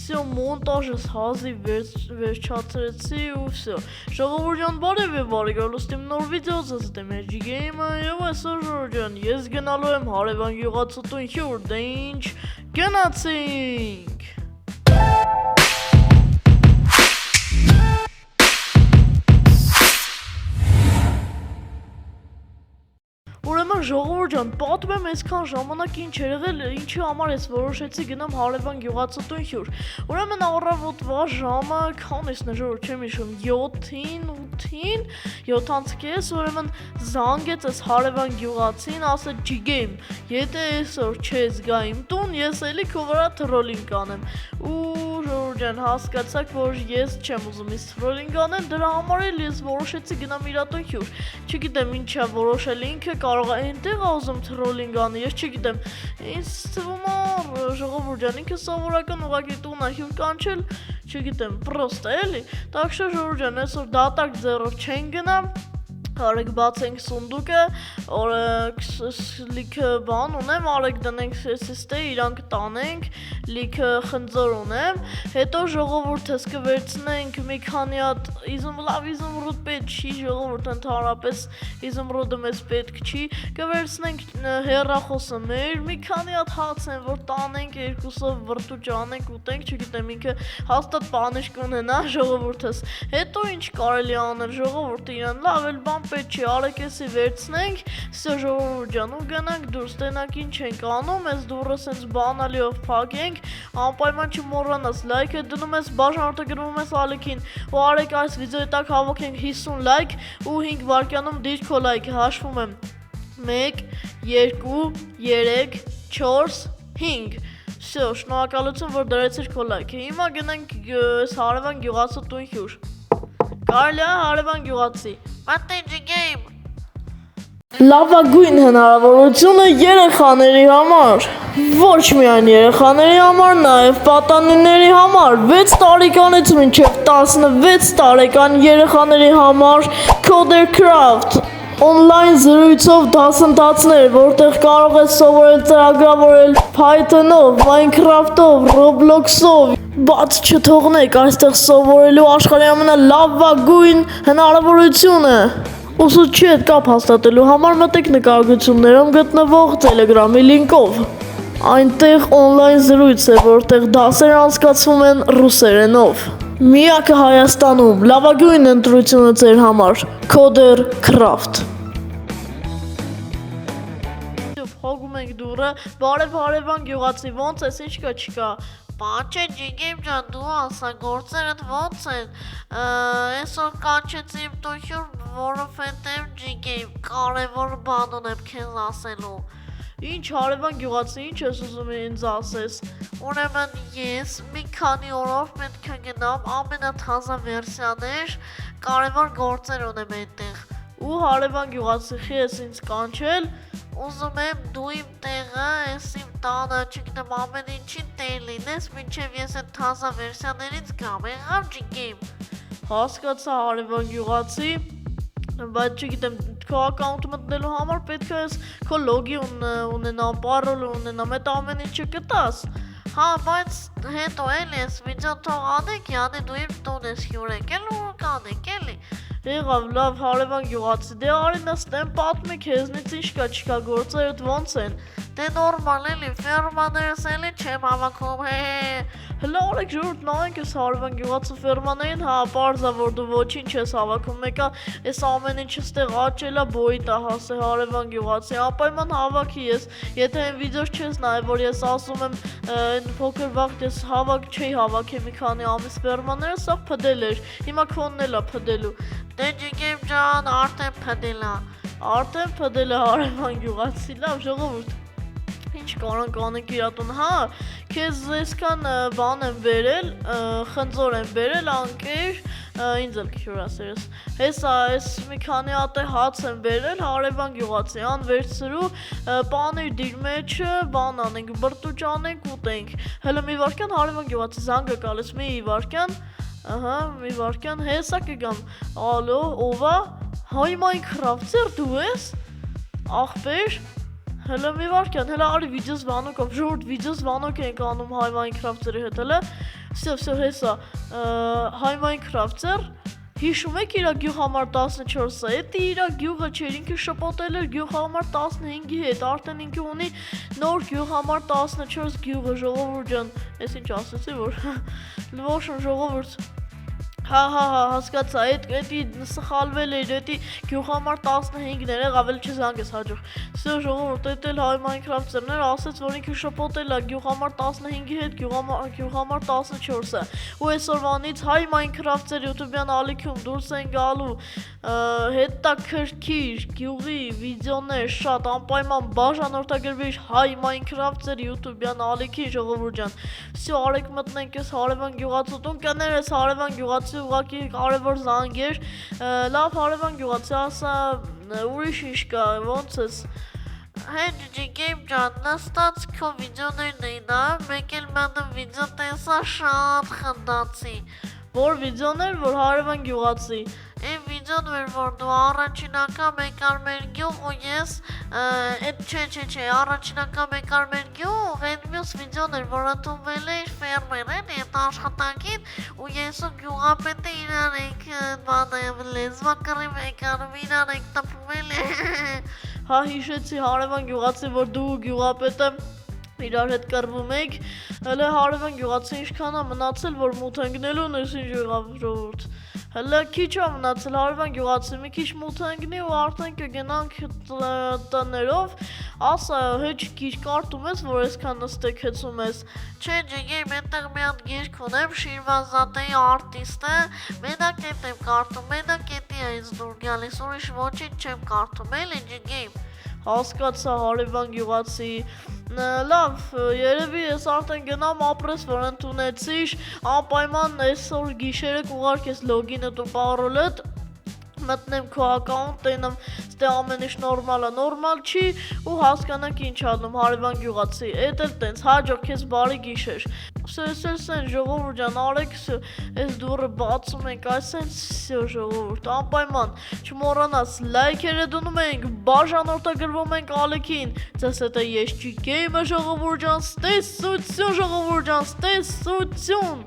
Всё, մոնտաժս հազի վերջացրեցի ու всё։ Ժողովուրդ ջան, բարև եւ բարի գալուստ իմ նոր վիդեոց, ասեմ Edgy Game-ը եւ այսօր ժողովուրդ ջան, ես գնալու եմ հարևան գյուղացուտուն հյուր, դե ինչ գնացինք։ Ուրեմն ժողովուրդ ջան, պատմեմ այսքան ժամանակ ինչ էր եղել, ինչի համար ես որոշեցի գնամ հարևան գյուղացուտուն հյուր։ Ուրեմն առավոտվա ժամը քանիսն է ժողովուրդ, չեմ հիշում, 7-ին, 8-ին, 7:30, ուրեմն զանգեց այս հարևան գյուղացին, ասեց G-Game, եթե այսօր չես գա իմ տուն, ես էլի քո վրա թրոլինգ կանեմ։ Ու ժողովուրդ ջան, հասկացաք, որ ես չեմ ուզում ինձ թրոլինգ անել, դրա համար էլ ես որոշեցի գնամ իր տուն հյուր։ Չգիտեմ ինչ է որոշել ինքը, կարող է այնտեղ ուզում թրոլինգ անի, ես չգիտեմ, ինձ թվում է ժողովուրդ ջան, ինքը սովորական ուղղակի տուն է հյուր կանչել, չգիտեմ, պրոստը էլի, так что ժողովուրդ ջան, այսօր դատարկ ձեռով չեն գնա, արեք բացենք սունդուկը, լիքը բան ունեմ, արեք դնենք սեստե, իրանք տանենք, լիքը խնձոր ունեմ, հետո ժողովուրդս կվերցնենք մի քանի հատ լավ իզումրուդ պետք չի, ժողովուրդ ընդհանրապես իզումրուդը մեզ պետք չի, կվերցնենք հեռախոսը մեր, մի քանի հատ հաց են, որ տանենք երկուսով վրտուճ անենք, ուտենք, չգիտեմ ինքը հաստատ պանիշ կունենա ժողովուրդս, հետո ինչ կարելի անել ժողովուրդը իրան լավ էլ բան պետք չի, արեք էսի վերցնենք, սա ժողովուրդ ջան, ու գնանք դուրս, տենակ ինչ ենք անում, այս դուրը սենց բանալիով փակենք, անպայման չմոռանաս, լայք է դնում ես, բաժանորդը գրվում ես ալիքին, ու արեք այս վիդեոյի տակ հավաքենք 50 լայք, ու 5 վայրկյանում դիր քո լայքը, հաշվում եմ, 1, 2, 3, 4, 5, всё, շնորհակալություն, որ դրեցիր քո լայքը, հիմա գնանք հարևան գյուղացուտուն հյուր, կարելի է հարևան գյուղացի, Edgy Game. Լավագույն հնարավորությունը երեխաների համար, ոչ միայն երեխաների համար, նաև պատանիների համար, 6 տարեկանից մինչև 16 տարեկան երեխաների համար Coder Craft on-line զրույցով դասընթացներ, որտեղ կարող ես սովորել ծրագրավորել Python-ով, Minecraft-ով, Roblox-ով, բաց չթողնեք այստեղ սովորելու աշխարհի ամենալավագույն հնարավորությունը։ Ուսուցչի հետ կապ հաստատելու համար մտեք նկարագրություններում գտնվող Telegram-ի լինկով։ Այնտեղ on-line զրույց է, որտեղ դասերը անցկացվում են ռուսերենով։ Միակը Հայաստանում, լավագույն ընտրությունը ձեր համար, Coder Craft։ Հոգում ենք դուրը, բարև հարևան գյուղացի, ոնց ես, ինչ կա չկա։ Բաչ է G-Game ջան, դու ասա, գործերդ ոնց են, այսօր կանչեցի իմ տուն հյուր, որովհետև G-Game, կարևոր բան ունեմ քեզ ասելու։ Ինչ հարևան գյուղացի, ինչ ես ուզում ինձ ասես։ Ուրեմն ես մի քանի օրով պետք է գնամ ամենաթազա վերսիաներ, կարևոր գործեր ունեմ այնտեղ։ Ու հարևան գյուղացի խի ես ինձ կանչել։ Ուզում եմ դու իմ տեղը, ես իմ տանը, չգիտեմ ամեն ինչին տեղ լինես, մինչև ես այդ թազա վերսիաներից գամ, եղավ G-Game։ Հասկացա հարևան գյուղացի, բայց չգիտեմ, քո ակաունտ մտնելու համար պետք է ես քո լոգի ունենա, պարոլ ունենա, այդ ամեն ինչը կտաս։ Հա, բայց հետո էլի ես վիդեո թող անեք, յանի դու իմ տուն ես հյուր եկել ու կանեք էլի։ Եղավ, լավ հարևան գյուղացի, դե արի նստեմ, պատմի քեզնից ինչ կա չկա, գործերդ ոնց են։ Դե նորմալ էլի, ֆերմաներս էլի չեմ հավաքում, Հլա արեք ժողովուրդ նայենք ես հարևան գյուղացու ֆերմաներին, հա, պարզ է, որ դու ոչինչ ես հավաքում, մեկը այս ամեն ինչը ստեղ աճել է, բոյիտ է հասե հարևան գյուղացի, անպայման հավաքի ես, եթե այն վիդեոս չես նայ, որ ես ասում եմ այն փոքր վաղ ես չէի հավաքի մի քանի ամիս ֆերմաները, սա փդել էր, հիմա քոնն էլ է փդելու։ Դե G-Game ջան, արդեն փդել է։ Արդեն փդել է հարևան գյուղացի, լավ ժողովուրդ։ Ինչ կարանք անենք իր տուն, հա, քեզ այսքան բան եմ բերել, խնձոր եմ բերել, անկեր, ինձ էլ հյուրասերս, հեսա, այս մի քանի հատ հաց եմ բերել, հարևան գյուղացի, ան վերցրու, պանիր դիր մեջը, բան անենք, բրտուճ անենք, ուտենք, հլը մի վարկյան հարևան գյուղացի, զանգը կալես, մի վարկյան, ահա, մի վարկյան, հեսա կգամ, ալո, ով է, հայ Minecraft-եր դու ես, աղբեր, Հələ մի վարկյան, հələ արի վիդեոս վանոկով, ժողովուրդ վիդեոս վանոկ ենք անում հայ Minecraft-երի հետ, հələ Всё, հեսա, հայ Minecraft-եր, հիշում եք իրա գյուղ համար 14-ը, էդի իրա գյուղը չէր, ինքը շպոտել էր գյուղ համար 15-ի հետ, արդեն ինքը ունի նոր գյուղ համար 14 գյուղը, ժողովուրդ ջան, ես ինչ ասեցի, որ լվոշն ժողովուրդ, հա, հասկացա, էդի սխալվել էր, էդի գյուղ համար 15-ն էր, ավելի չզանգ ես հաջող, սյո ժողովուրդ, էդ էլ հայ Minecraft-երներ ասեց, որ ինքը շպոտել է գյուղ համար 15-ի հետ, գյուղ համար 14-ը, ու այսօրվանից հայ Minecraft-եր YouTube-յան ալիքում դուրս են գալու հետաքրքիր գյուղի վիդեոներ շատ անպայման բաժանորդագրվիր հայ Minecraft-եր YouTube-յան ալիքի ժողովուրդ ջան, սյո արեք մտնենք ես հարևան գյուղացու տուն, կներես հարևան գյուղացու ուղղակի կարևոր զանգ էր, լավ հարևան գյուղացի ասա ուրիշ ինչ կա, ոնց ես Հենց G-Game ջան, նստած քո վիդեոներն էին նայում, մեկ էլ մենը վիդեո տեսա շատ խնդացի Որ վիդեոներ, որ հարևան գյուղացի Այն վիդեոն էր, որ դու առաջին անգամ եկար մեր գյուղ ու ես, չէ, առաջին անգամ եկար մեր գյուղ, այն մյուս վիդեոն էր, որ ընդունվել էր ֆերմերեն այդ աշխատանքին ու ես ու գյուղապետը իրար ենք լեզվակռիվ եկանում, իրար ենք տպվել Հա հիշեցի հարևան գյուղացի, որ դու գյուղապետը իրար հետ կռվում եք, հələ հարևան գյուղացի ինչքան է մնացել, որ մութ ընկնելուն ես ինչ եղավ ժողովուրդ Հələ քիչ է մնացել հարևան գյուղացի, մի քիչ մութ ընկնի ու արդեն կգնանք տներով, ասա հեչ քիչ կարդում ես, որ այսքան նստեքեցում ես Չէ, G-Game, այնտեղ մի հատ գիրք ունեմ, Շիրվանզադեի արտիստը, մենակ էդ եմ կարդում, մենակ էդի է ինձ դուր գալիս, ուրիշ ոչինչ չեմ կարդում, էլի G-Game Հասկացա հարևան գյուղացի Լավ, երևի ես արդեն գնամ ապրես, որ ընդունեցիր Անպայման այսօր գիշերը կուղարկես լոգինդ ու պարոլդ Մտնեմ քո ակաունտ, տենամ ստե ամեն ինչ նորմալ է, նորմալ չի ու հասկանանք ինչ անում հարևան գյուղացի Էդ էլ տենց, հաջող քեզ բարի գիշեր Սեն ժողովուրդ ջան, արեք այս դուռը բացում ենք, այսենց ժողովուրդ, անպայման Չմոռանաս, լայքերը դնում ենք, բաժանորդագրվում ենք ալիքին Ձեզ հետ է ես G-Game-ը ժողովուրդ ջան, ստեսություն ժողովուրդ ջան, ստեսություն